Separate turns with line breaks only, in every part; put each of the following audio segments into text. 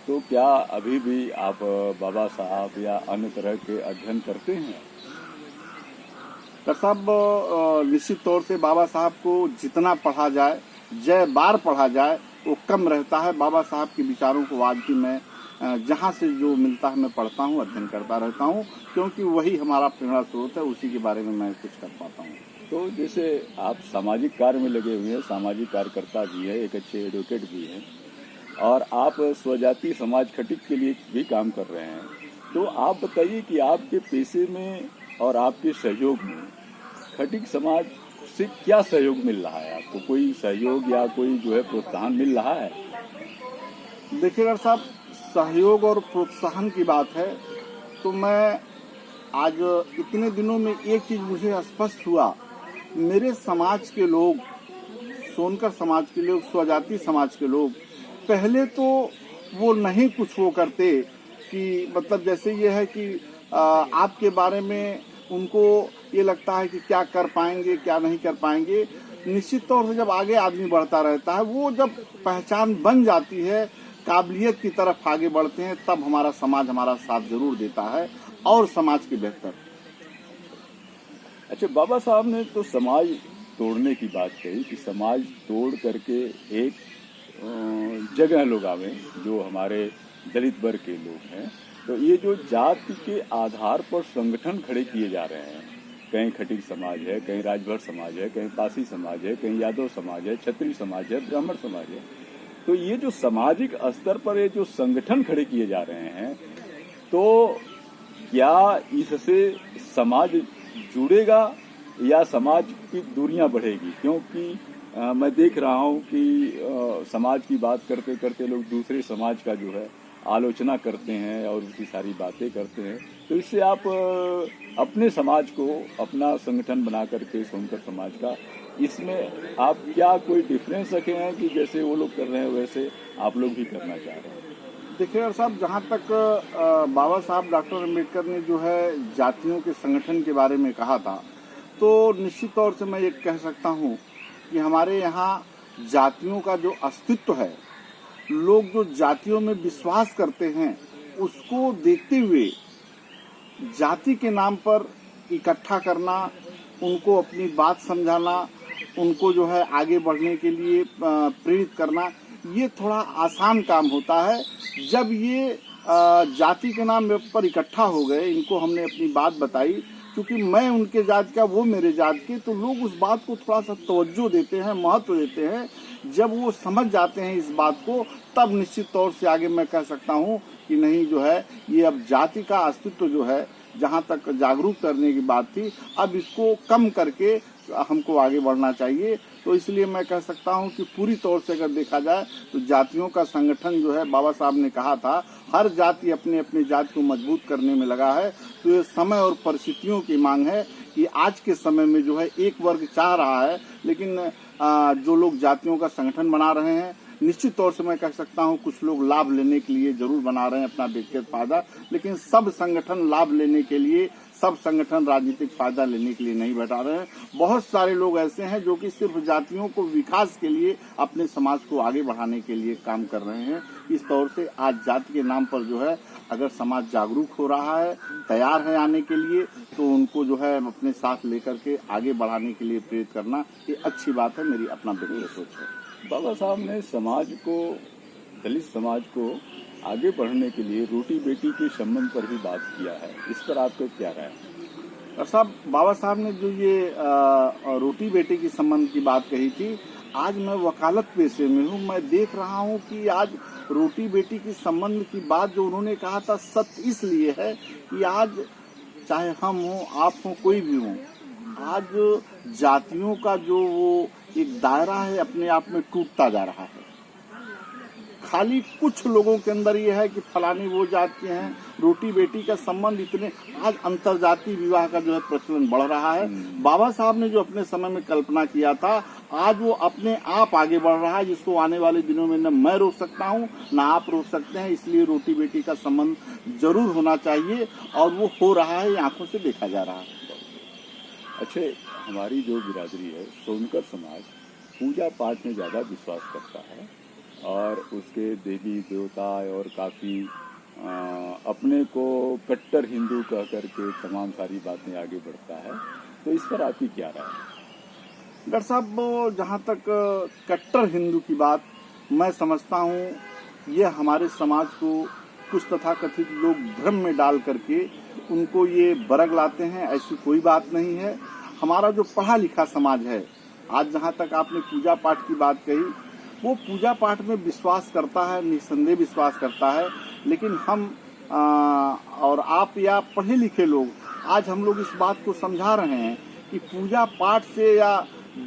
तो क्या अभी भी आप बाबा साहब या अन्य तरह के अध्ययन करते हैं?
डॉक्टर साहब, निश्चित तौर से बाबा साहब को जितना पढ़ा जाए, जय बार पढ़ा जाए, वो कम रहता है। बाबा साहब के विचारों को आज भी मैं जहाँ से जो मिलता है मैं पढ़ता हूँ, अध्ययन करता रहता हूँ, क्योंकि वही हमारा प्रेरणा स्रोत है, उसी के बारे में मैं कुछ कर पाता हूँ।
तो जैसे आप सामाजिक कार्य में लगे हुए हैं, सामाजिक कार्यकर्ता भी है, एक अच्छे एडवोकेट भी हैं, और आप स्वजाति समाज खटिक के लिए भी काम कर रहे हैं। तो आप बताइए कि आपके पेशे में और आपके सहयोग में खटिक समाज से क्या सहयोग मिल रहा है? आपको कोई सहयोग या कोई जो है प्रोत्साहन मिल रहा है?
देखिए डॉक्टर साहब, सहयोग और प्रोत्साहन की बात है तो मैं आज इतने दिनों में एक चीज मुझे स्पष्ट हुआ। मेरे समाज के लोग, सोनकर समाज के लोग, स्वजाति समाज के लोग, पहले तो वो नहीं कुछ वो करते कि मतलब जैसे ये है कि आपके बारे में उनको ये लगता है कि क्या कर पाएंगे क्या नहीं कर पाएंगे। निश्चित तौर से जब आगे आदमी बढ़ता रहता है, वो जब पहचान बन जाती है, काबिलियत की तरफ आगे बढ़ते हैं, तब हमारा समाज हमारा साथ जरूर देता है और समाज के बेहतर।
अच्छा, बाबा साहब ने तो समाज तोड़ने की बात कही कि समाज तोड़ करके एक जगह लोग आवे जो हमारे दलित वर्ग के लोग हैं। तो ये जो जाति के आधार पर संगठन खड़े किए जा रहे हैं, कहीं खटिक समाज है, कहीं राजभर समाज है, कहीं पासी समाज है, कहीं यादव समाज है, क्षत्रिय समाज है, ब्राह्मण समाज है, तो ये जो सामाजिक स्तर पर ये जो संगठन खड़े किए जा रहे हैं, तो क्या इससे समाज जुड़ेगा या समाज की दूरियां बढ़ेगी? क्योंकि मैं देख रहा हूं कि समाज की बात करते करते लोग दूसरे समाज का जो है आलोचना करते हैं और उसकी सारी बातें करते हैं। तो इससे आप अपने समाज को अपना संगठन बना करके, सोनकर समाज का, इसमें आप क्या कोई डिफरेंस रखे हैं कि जैसे वो लोग कर रहे हैं वैसे आप लोग भी करना चाह रहे हैं?
देखिए डॉक्टर साहब, जहाँ तक बाबा साहब डॉक्टर अम्बेडकर ने जो है जातियों के संगठन के बारे में कहा था, तो निश्चित तौर से मैं ये कह सकता हूँ कि हमारे यहाँ जातियों का जो अस्तित्व है, लोग जो जातियों में विश्वास करते हैं, उसको देखते हुए जाति के नाम पर इकट्ठा करना, उनको अपनी बात समझाना, उनको जो है आगे बढ़ने के लिए प्रेरित करना, ये थोड़ा आसान काम होता है। जब ये जाति के नाम पर इकट्ठा हो गए, इनको हमने अपनी बात बताई, क्योंकि मैं उनके जात का, वो मेरे जात के, तो लोग उस बात को थोड़ा सा तवज्जो देते हैं, महत्व देते हैं। जब वो समझ जाते हैं इस बात को, तब निश्चित तौर से आगे मैं कह सकता हूँ कि नहीं, जो है ये अब जाति का अस्तित्व जो है, जहाँ तक जागरूक करने की बात थी, अब इसको कम करके हमको आगे बढ़ना चाहिए। तो इसलिए मैं कह सकता हूं कि पूरी तौर से अगर देखा जाए तो जातियों का संगठन जो है, बाबा साहब ने कहा था हर जाति अपने अपने जाति को मजबूत करने में लगा है। तो ये समय और परिस्थितियों की मांग है कि आज के समय में जो है एक वर्ग चाह रहा है, लेकिन जो लोग जातियों का संगठन बना रहे हैं, निश्चित तौर से मैं कह सकता हूं कुछ लोग लाभ लेने के लिए जरूर बना रहे हैं अपना व्यक्तिगत फायदा, लेकिन सब संगठन लाभ लेने के लिए, सब संगठन राजनीतिक फायदा लेने के लिए नहीं बैठा रहे हैं। बहुत सारे लोग ऐसे हैं जो कि सिर्फ जातियों को विकास के लिए, अपने समाज को आगे बढ़ाने के लिए काम कर रहे हैं। इस तौर से आज जाति के नाम पर जो है अगर समाज जागरूक हो रहा है, तैयार है आने के लिए, तो उनको जो है अपने साथ लेकर के आगे बढ़ाने के लिए प्रेरित करना, ये अच्छी बात है। मेरी अपना व्यक्तिगत सोच है।
बाबा साहब ने समाज को, दलित समाज को आगे बढ़ने के लिए रोटी बेटी के संबंध पर भी बात किया है। इस पर आपको क्या राय है?
साहब, बाबा साहब ने जो ये रोटी बेटी की संबंध की बात कही थी, आज मैं वकालत पेशे में हूँ, मैं देख रहा हूँ कि आज रोटी बेटी की संबंध की बात जो उन्होंने कहा था, सत्य इसलिए है कि आज चाहे हम हों, आप हों, कोई भी हो, आज जातियों का जो वो एक दायरा है अपने आप में टूटता जा रहा है। खाली कुछ लोगों के अंदर ये है कि फलानी वो जात के हैं, रोटी बेटी का संबंध, इतने आज अंतरजातीय विवाह का जो है प्रचलन बढ़ रहा है। बाबा साहब ने जो अपने समय में कल्पना किया था, आज वो अपने आप आगे बढ़ रहा है, जिसको आने वाले दिनों में न मैं रोक सकता हूँ न आप रोक सकते हैं। इसलिए रोटी बेटी का संबंध जरूर होना चाहिए और वो हो रहा है, आंखों से देखा जा रहा है।
अच्छे, हमारी जो बिरादरी है, सोनकर समाज, पूजा पाठ में ज्यादा विश्वास करता है और उसके देवी देवता और काफ़ी अपने को कट्टर हिंदू कह करके तमाम सारी बातें आगे बढ़ता है। तो इस पर आपकी क्या राय है?
डॉक्टर साहब, जहाँ तक कट्टर हिंदू की बात मैं समझता हूँ, ये हमारे समाज को कुछ तथाकथित लोग भ्रम में डाल करके उनको ये बरग लाते हैं। ऐसी कोई बात नहीं है। हमारा जो पढ़ा लिखा समाज है, आज जहाँ तक आपने पूजा पाठ की बात कही, वो पूजा पाठ में विश्वास करता है, निसंदेह विश्वास करता है। लेकिन हम और आप या पढ़े लिखे लोग आज हम लोग इस बात को समझा रहे हैं कि पूजा पाठ से या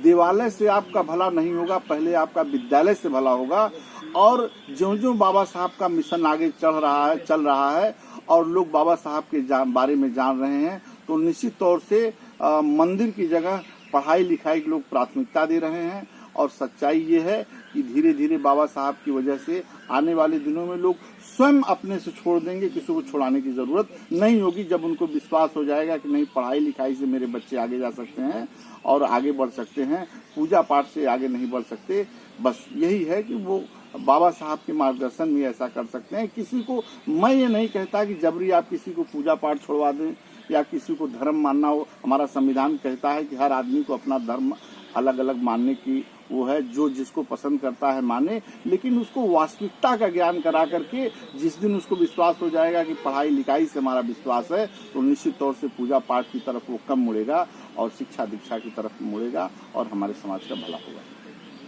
देवालय से आपका भला नहीं होगा, पहले आपका विद्यालय से भला होगा। और ज्यों-ज्यों बाबा साहब का मिशन आगे चल रहा है और लोग बाबा साहब के बारे में जान रहे हैं, तो निश्चित तौर से मंदिर की जगह पढ़ाई लिखाई की लोग प्राथमिकता दे रहे हैं। और सच्चाई ये है कि धीरे धीरे बाबा साहब की वजह से आने वाले दिनों में लोग स्वयं अपने से छोड़ देंगे, किसी को छोड़ाने की जरूरत नहीं होगी। जब उनको विश्वास हो जाएगा कि नहीं, पढ़ाई लिखाई से मेरे बच्चे आगे जा सकते हैं और आगे बढ़ सकते हैं, पूजा पाठ से आगे नहीं बढ़ सकते। बस यही है कि वो बाबा साहब के मार्गदर्शन में ऐसा कर सकते हैं। किसी को मैं ये नहीं कहता कि जबरी आप किसी को पूजा पाठ छोड़वा दें या किसी को धर्म मानना हो। हमारा संविधान कहता है कि हर आदमी को अपना धर्म अलग अलग मानने की वो है, जो जिसको पसंद करता है माने, लेकिन उसको वास्तविकता का ज्ञान करा करके जिस दिन उसको विश्वास हो जाएगा कि पढ़ाई लिखाई से हमारा विश्वास है, तो निश्चित तौर से पूजा पाठ की तरफ वो कम मुड़ेगा और शिक्षा दीक्षा की तरफ मुड़ेगा और हमारे समाज का भला होगा।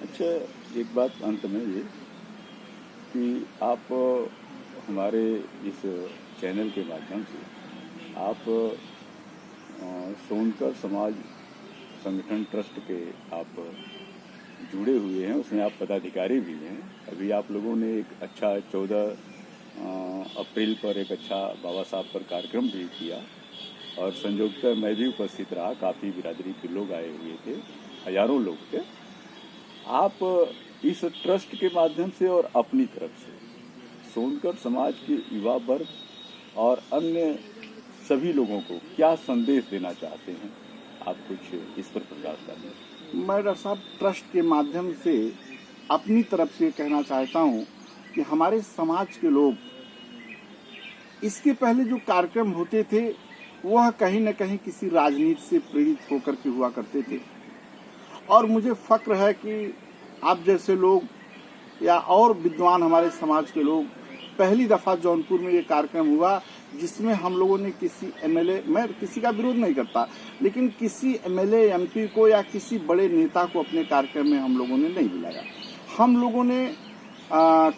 अच्छा, एक बात अंत में ये कि आप हमारे इस चैनल के माध्यम से आप सोनकर समाज संगठन ट्रस्ट के आप जुड़े हुए हैं, उसमें आप पदाधिकारी भी हैं। अभी आप लोगों ने एक अच्छा 14 अप्रैल पर एक अच्छा बाबा साहब पर कार्यक्रम भी किया और संयोगतः मैं भी उपस्थित रहा। काफ़ी बिरादरी के लोग आए हुए थे, हजारों लोग थे। आप इस ट्रस्ट के माध्यम से और अपनी तरफ से सोनकर समाज के युवा वर्ग और अन्य सभी लोगों को क्या संदेश देना चाहते हैं? आप कुछ इस पर प्रकाश डालें।
मैं डॉक्टर साहब ट्रस्ट के माध्यम से अपनी तरफ से कहना चाहता हूं कि हमारे समाज के लोग, इसके पहले जो कार्यक्रम होते थे वह कहीं न कहीं किसी राजनीति से प्रेरित होकर के हुआ करते थे। और मुझे फक्र है कि आप जैसे लोग या और विद्वान हमारे समाज के लोग, पहली दफा जौनपुर में ये कार्यक्रम हुआ जिसमें हम लोगों ने किसी एमएलए, मैं किसी का विरोध नहीं करता, लेकिन किसी एमएलए एमपी को या किसी बड़े नेता को अपने कार्यक्रम में हम लोगों ने नहीं बुलाया। हम लोगों ने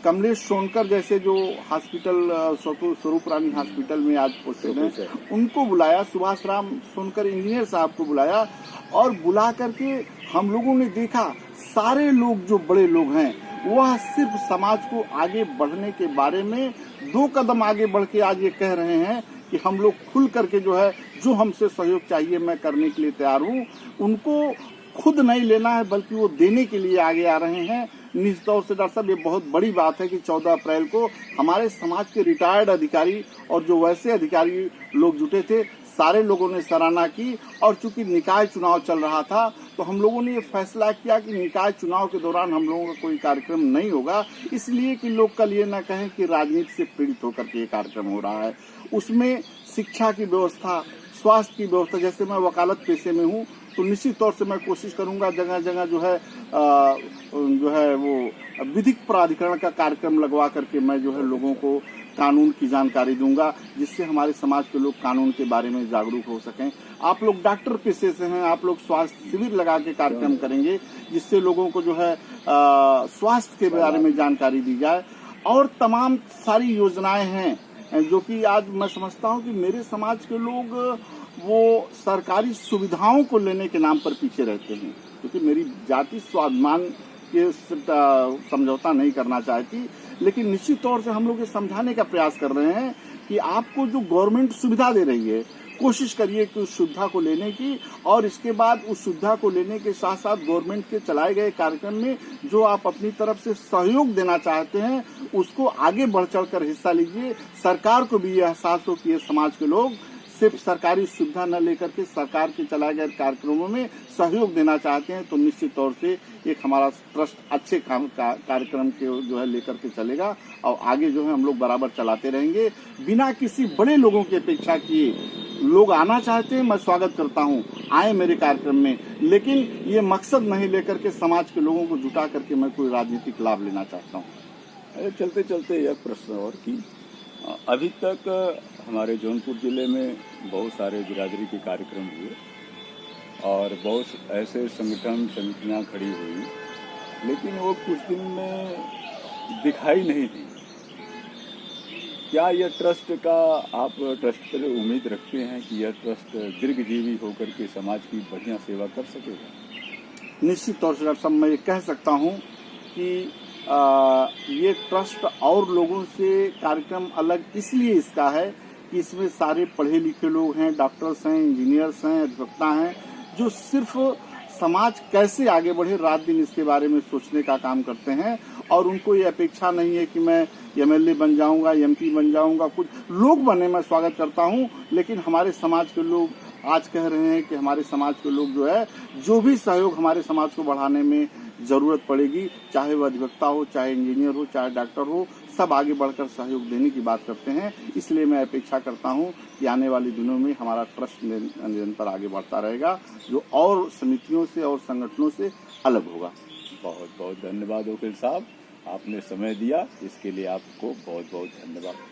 कमलेश सोनकर जैसे जो हॉस्पिटल स्वरूप रानी हॉस्पिटल में आज पोस्टेड हैं, उनको बुलाया, सुभाष राम सोनकर इंजीनियर साहब को बुलाया और बुला करके हम लोगों ने देखा सारे लोग जो बड़े लोग हैं वह सिर्फ समाज को आगे बढ़ने के बारे में 2 कदम आगे बढ़ के आज ये कह रहे हैं कि हम लोग खुल करके जो है, जो हमसे सहयोग चाहिए मैं करने के लिए तैयार हूँ। उनको खुद नहीं लेना है बल्कि वो देने के लिए आगे आ रहे हैं। निश्चित तौर से डॉक्टर साहब ये बहुत बड़ी बात है कि 14 अप्रैल को हमारे समाज के रिटायर्ड अधिकारी और जो वैसे अधिकारी लोग जुटे थे, सारे लोगों ने सराहना की। और चूंकि निकाय चुनाव चल रहा था तो हम लोगों ने ये फैसला किया कि निकाय चुनाव के दौरान हम लोगों का कोई कार्यक्रम नहीं होगा, इसलिए कि लोग कल ये न कहें कि राजनीति से पीड़ित होकर के ये कार्यक्रम हो रहा है। उसमें शिक्षा की व्यवस्था, स्वास्थ्य की व्यवस्था, जैसे मैं वकालत पेशे में हूँ तो निश्चित तौर से मैं कोशिश करूंगा जगह जगह जो है वो विधिक प्राधिकरण का कार्यक्रम लगवा करके मैं जो है लोगों को कानून की जानकारी दूंगा, जिससे हमारे समाज के लोग कानून के बारे में जागरूक हो सकें। आप लोग डॉक्टर पेशे से हैं, आप लोग स्वास्थ्य शिविर लगा के कार्यक्रम करेंगे जिससे लोगों को जो है स्वास्थ्य के बारे में जानकारी दी जाए। और तमाम सारी योजनाएं हैं जो कि आज मैं समझता हूं कि मेरे समाज के लोग वो सरकारी सुविधाओं को लेने के नाम पर पीछे रहते हैं, क्योंकि मेरी जाति स्वाभिमान के समझौता नहीं करना चाहती, लेकिन निश्चित तौर से हम लोग ये समझाने का प्रयास कर रहे हैं कि आपको जो गवर्नमेंट सुविधा दे रही है, कोशिश करिए कि उस सुविधा को लेने की, और इसके बाद उस सुविधा को लेने के साथ साथ गवर्नमेंट के चलाए गए कार्यक्रम में जो आप अपनी तरफ से सहयोग देना चाहते हैं उसको आगे बढ़ चढ़ कर हिस्सा लीजिए। सरकार को भी यह एहसास हो कि ये समाज के लोग सिर्फ सरकारी सुविधा न लेकर के सरकार के चलाए गए कार्यक्रमों में सहयोग देना चाहते हैं तो निश्चित तौर से एक हमारा ट्रस्ट अच्छे कार्यक्रम के जो है लेकर के चलेगा और आगे जो है हम लोग बराबर चलाते रहेंगे बिना किसी बड़े लोगों की अपेक्षा किए। लोग आना चाहते हैं, मैं स्वागत करता हूं, आए मेरे कार्यक्रम में, लेकिन ये मकसद नहीं लेकर के समाज के लोगों को जुटा करके मैं कोई राजनीतिक लाभ लेना चाहता हूं।
चलते चलते यह प्रश्न और कि अभी तक हमारे जौनपुर जिले में बहुत सारे बिरादरी के कार्यक्रम हुए और बहुत ऐसे समितियां खड़ी हुई, लेकिन वो कुछ दिन में दिखाई नहीं दी। क्या यह ट्रस्ट का आप ट्रस्ट पर उम्मीद रखते हैं कि यह ट्रस्ट दीर्घजीवी होकर के समाज की बढ़िया सेवा कर सकेगा?
निश्चित तौर से डॉक्टर साहब मैं ये कह सकता हूँ कि ये ट्रस्ट और लोगों से कार्यक्रम अलग इसलिए इसका है कि इसमें सारे पढ़े लिखे लोग हैं, डॉक्टर्स हैं, इंजीनियर्स हैं, अधिवक्ता हैं, जो सिर्फ समाज कैसे आगे बढ़े रात दिन इसके बारे में सोचने का काम करते हैं। और उनको ये अपेक्षा नहीं है कि मैं एमएलए बन जाऊंगा, एमपी बन जाऊंगा, कुछ लोग बने, मैं स्वागत करता हूं, लेकिन हमारे समाज के लोग आज कह रहे हैं कि हमारे समाज के लोग जो है जो भी सहयोग हमारे समाज को बढ़ाने में जरूरत पड़ेगी, चाहे वह अधिवक्ता हो, चाहे इंजीनियर हो, चाहे डॉक्टर हो, सब आगे बढ़कर सहयोग देने की बात करते हैं। इसलिए मैं अपेक्षा करता हूं कि आने वाले दिनों में हमारा ट्रस्ट निरंतर आगे बढ़ता रहेगा, जो और समितियों से और संगठनों से अलग होगा।
बहुत बहुत धन्यवाद वकील साहब, आपने समय दिया, इसके लिए आपको बहुत बहुत धन्यवाद।